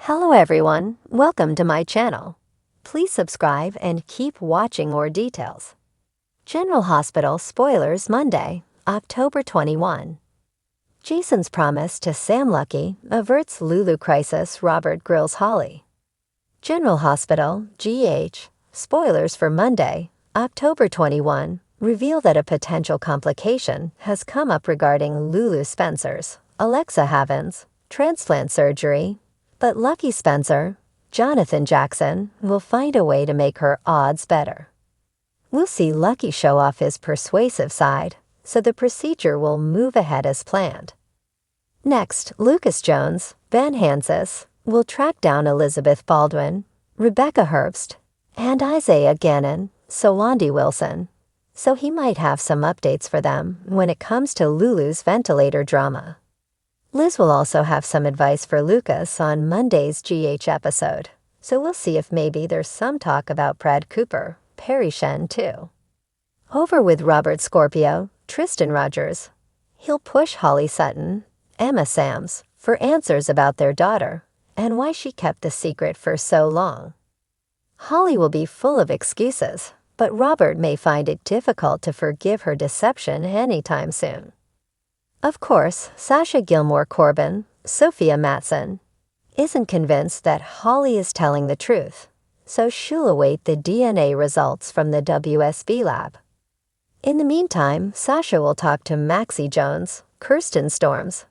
Hello everyone, welcome to my channel. Please subscribe and keep watching more details. General Hospital spoilers Monday, October 21. Jason's promise to Sam Lucky averts Lulu crisis. Robert grills Holly. General Hospital, GH, spoilers for Monday, October 21, reveal that a potential complication has come up regarding Lulu Spencer's, Alexa Havens, transplant surgery. But Lucky Spencer, Jonathan Jackson, will find a way to make her odds better. We'll see Lucky show off his persuasive side, so the procedure will move ahead as planned. Next, Lucas Jones, Ben Hansis, will track down Elizabeth Baldwin, Rebecca Herbst, and Isaiah Gannon, Sawandi Wilson, so he might have some updates for them when it comes to Lulu's ventilator drama. Liz will also have some advice for Lucas on Monday's GH episode, so we'll see if maybe there's some talk about Brad Cooper, Perry Shen too. Over with Robert Scorpio, Tristan Rogers. He'll push Holly Sutton, Emma Sams, for answers about their daughter and why she kept the secret for so long. Holly will be full of excuses, but Robert may find it difficult to forgive her deception anytime soon. Of course, Sasha Gilmore Corbin, Sophia Matson, isn't convinced that Holly is telling the truth, so she'll await the DNA results from the WSB lab. In the meantime, Sasha will talk to Maxie Jones, Kirsten Storms,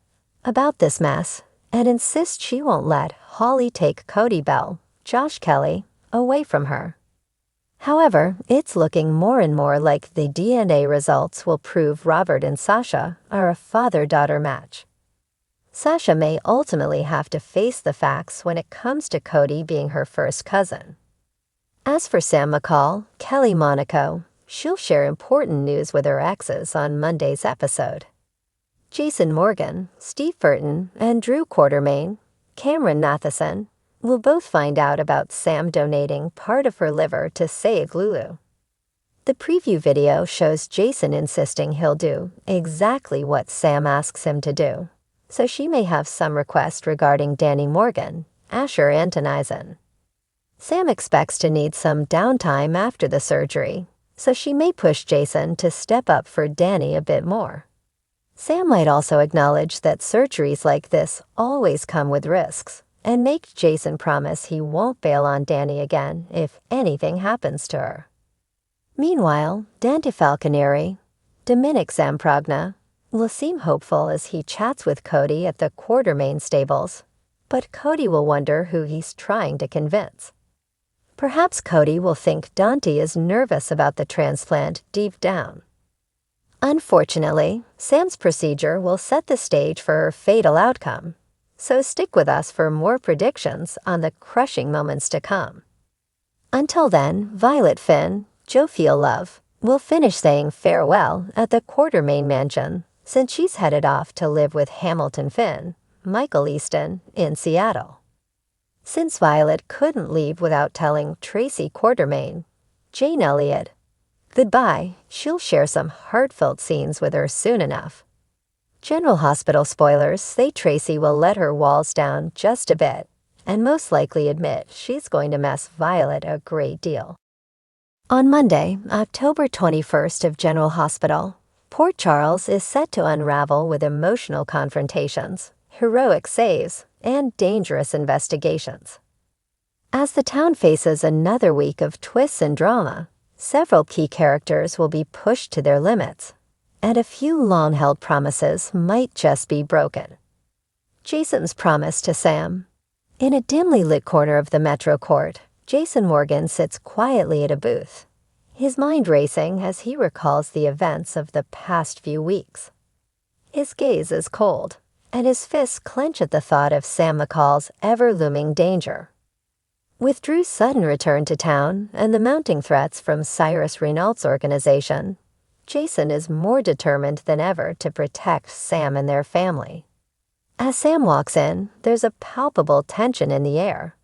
about this mess and insist she won't let Holly take Cody Bell, Josh Kelly, away from her. However, it's looking more and more like the DNA results will prove Robert and Sasha are a father-daughter match. Sasha may ultimately have to face the facts when it comes to Cody being her first cousin. As for Sam McCall, Kelly Monaco, she'll share important news with her exes on Monday's episode. Jason Morgan, Steve Burton, and Drew Quartermain, Cameron Matheson, we'll both find out about Sam donating part of her liver to save Lulu. The preview video shows Jason insisting he'll do exactly what Sam asks him to do, so she may have some request regarding Danny Morgan, Asher Antonisen. Sam expects to need some downtime after the surgery, so she may push Jason to step up for Danny a bit more. Sam might also acknowledge that surgeries like this always come with risks, and make Jason promise he won't bail on Danny again if anything happens to her. Meanwhile, Dante Falconeri, Dominic Zamprogna, will seem hopeful as he chats with Cody at the Quartermain stables, but Cody will wonder who he's trying to convince. Perhaps Cody will think Dante is nervous about the transplant deep down. Unfortunately, Sam's procedure will set the stage for her fatal outcome, so stick with us for more predictions on the crushing moments to come. Until then, Violet Finn, Joe Feel Love, will finish saying farewell at the Quartermain mansion since she's headed off to live with Hamilton Finn, Michael Easton, in Seattle. Since Violet couldn't leave without telling Tracy Quartermain, Jane Elliott, goodbye, she'll share some heartfelt scenes with her soon enough. General Hospital spoilers say Tracy will let her walls down just a bit and most likely admit she's going to mess Violet a great deal. On Monday, October 21st of General Hospital, Port Charles is set to unravel with emotional confrontations, heroic saves, and dangerous investigations. As the town faces another week of twists and drama, several key characters will be pushed to their limits, and a few long-held promises might just be broken. Jason's promise to Sam. In a dimly lit corner of the Metro Court, Jason Morgan sits quietly at a booth, his mind racing as he recalls the events of the past few weeks. His gaze is cold, and his fists clench at the thought of Sam McCall's ever-looming danger. With Drew's sudden return to town and the mounting threats from Cyrus Renault's organization, Jason is more determined than ever to protect Sam and their family. As Sam walks in, there's a palpable tension in the air.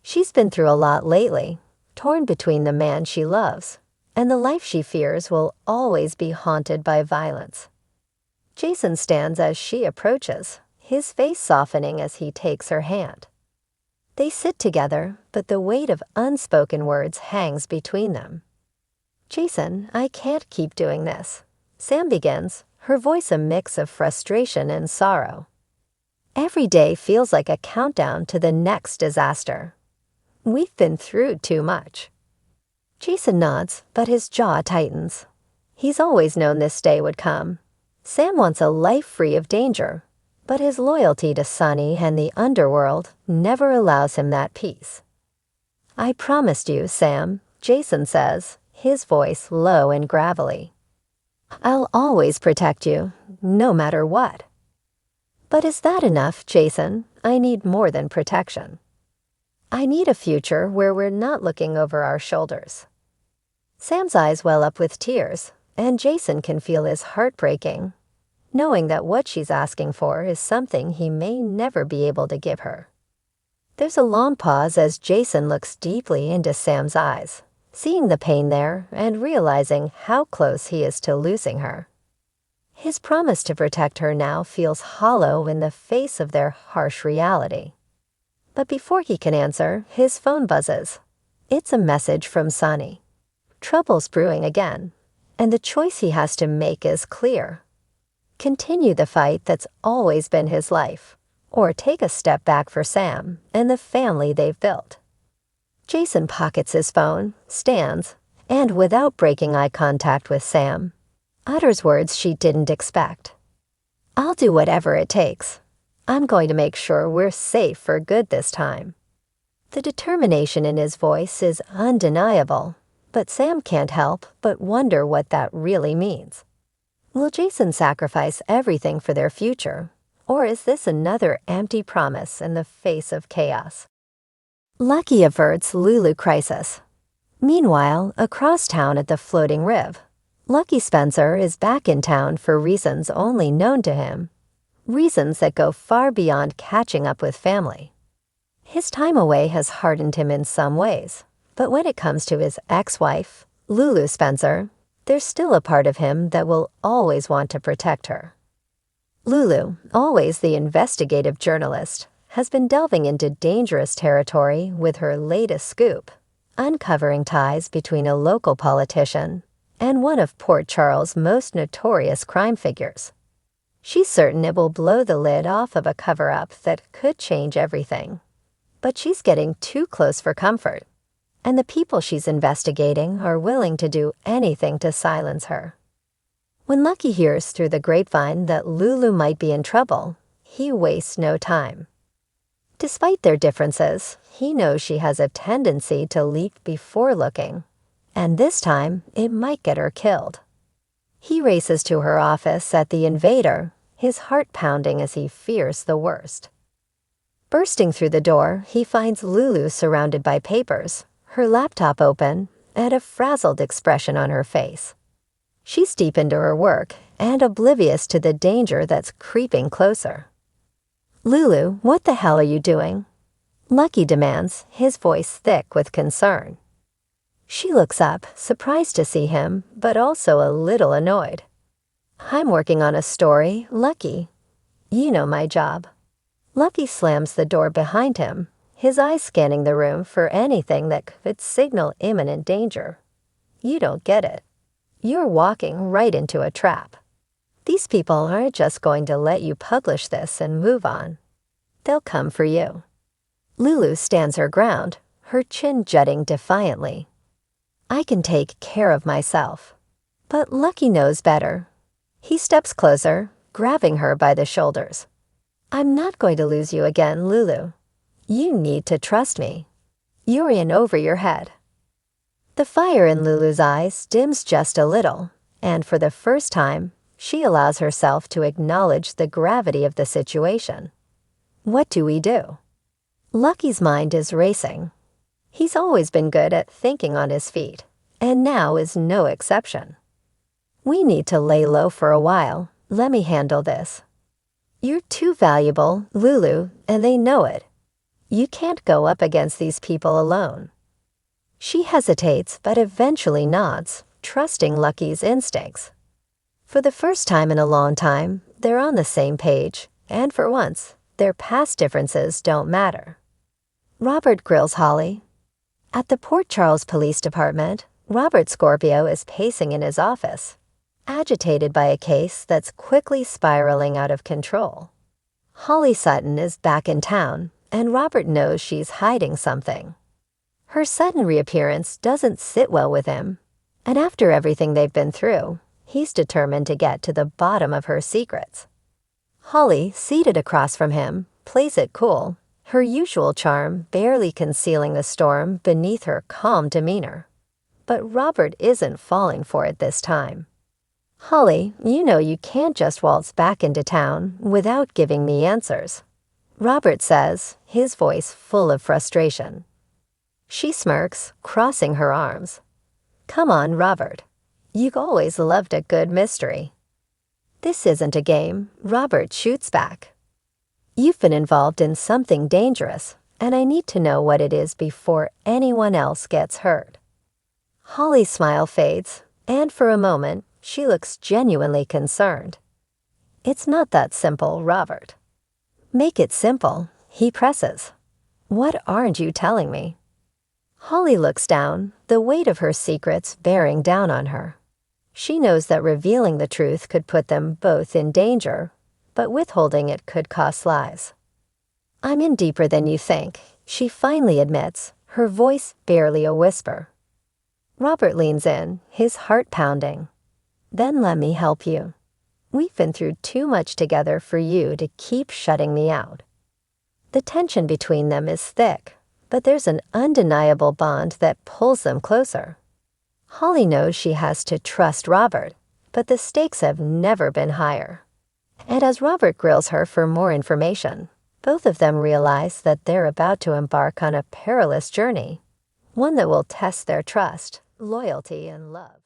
She's been through a lot lately, torn between the man she loves and the life she fears will always be haunted by violence. Jason stands as she approaches, his face softening as he takes her hand. They sit together, but the weight of unspoken words hangs between them. "Jason, I can't keep doing this," Sam begins, her voice a mix of frustration and sorrow. "Every day feels like a countdown to the next disaster. We've been through too much." Jason nods, but his jaw tightens. He's always known this day would come. Sam wants a life free of danger, but his loyalty to Sonny and the underworld never allows him that peace. "I promised you, Sam," Jason says, his voice low and gravelly. "I'll always protect you, no matter what." "But is that enough, Jason? I need more than protection. I need a future where we're not looking over our shoulders." Sam's eyes well up with tears, and Jason can feel his heart breaking, knowing that what she's asking for is something he may never be able to give her. There's a long pause as Jason looks deeply into Sam's eyes, seeing the pain there and realizing how close he is to losing her. His promise to protect her now feels hollow in the face of their harsh reality. But before he can answer, his phone buzzes. It's a message from Sonny. Trouble's brewing again, and the choice he has to make is clear. Continue the fight that's always been his life, or take a step back for Sam and the family they've built. Jason pockets his phone, stands, and without breaking eye contact with Sam, utters words she didn't expect. "I'll do whatever it takes. I'm going to make sure we're safe for good this time." The determination in his voice is undeniable, but Sam can't help but wonder what that really means. Will Jason sacrifice everything for their future, or is this another empty promise in the face of chaos? Lucky averts Lulu crisis. Meanwhile, across town at the Floating Rib, Lucky Spencer is back in town for reasons only known to him. Reasons that go far beyond catching up with family. His time away has hardened him in some ways, but when it comes to his ex-wife, Lulu Spencer, there's still a part of him that will always want to protect her. Lulu, always the investigative journalist, has been delving into dangerous territory with her latest scoop, uncovering ties between a local politician and one of Port Charles' most notorious crime figures. She's certain it will blow the lid off of a cover-up that could change everything. But she's getting too close for comfort, and the people she's investigating are willing to do anything to silence her. When Lucky hears through the grapevine that Lulu might be in trouble, he wastes no time. Despite their differences, he knows she has a tendency to leap before looking, and this time it might get her killed. He races to her office at the Invader, his heart pounding as he fears the worst. Bursting through the door, he finds Lulu surrounded by papers, her laptop open, and a frazzled expression on her face. She's deep into her work and oblivious to the danger that's creeping closer. "Lulu, what the hell are you doing?" Lucky demands, his voice thick with concern. She looks up, surprised to see him, but also a little annoyed. "I'm working on a story, Lucky. You know my job." Lucky slams the door behind him, his eyes scanning the room for anything that could signal imminent danger. "You don't get it. You're walking right into a trap. These people aren't just going to let you publish this and move on. They'll come for you." Lulu stands her ground, her chin jutting defiantly. "I can take care of myself." But Lucky knows better. He steps closer, grabbing her by the shoulders. "I'm not going to lose you again, Lulu. You need to trust me. You're in over your head." The fire in Lulu's eyes dims just a little, and for the first time, she allows herself to acknowledge the gravity of the situation. What do we do? Lucky's mind is racing. He's always been good at thinking on his feet, and now is no exception. "We need to lay low for a while. Let me handle this." "You're too valuable, Lulu, and they know it. You can't go up against these people alone." She hesitates but eventually nods, trusting Lucky's instincts. For the first time in a long time, they're on the same page, and for once, their past differences don't matter. Robert grills Holly. At the Port Charles Police Department, Robert Scorpio is pacing in his office, agitated by a case that's quickly spiraling out of control. Holly Sutton is back in town, and Robert knows she's hiding something. Her sudden reappearance doesn't sit well with him, and after everything they've been through, he's determined to get to the bottom of her secrets. Holly, seated across from him, plays it cool, her usual charm barely concealing the storm beneath her calm demeanor. But Robert isn't falling for it this time. "Holly, you know you can't just waltz back into town without giving me answers," Robert says, his voice full of frustration. She smirks, crossing her arms. "Come on, Robert. You've always loved a good mystery." "This isn't a game," Robert shoots back. "You've been involved in something dangerous, and I need to know what it is before anyone else gets hurt." Holly's smile fades, and for a moment, she looks genuinely concerned. "It's not that simple, Robert." "Make it simple," he presses. "What aren't you telling me?" Holly looks down, the weight of her secrets bearing down on her. She knows that revealing the truth could put them both in danger, but withholding it could cost lives. "I'm in deeper than you think," she finally admits, her voice barely a whisper. Robert leans in, his heart pounding. "Then let me help you. We've been through too much together for you to keep shutting me out." The tension between them is thick, but there's an undeniable bond that pulls them closer. Holly knows she has to trust Robert, but the stakes have never been higher. And as Robert grills her for more information, both of them realize that they're about to embark on a perilous journey, one that will test their trust, loyalty, and love.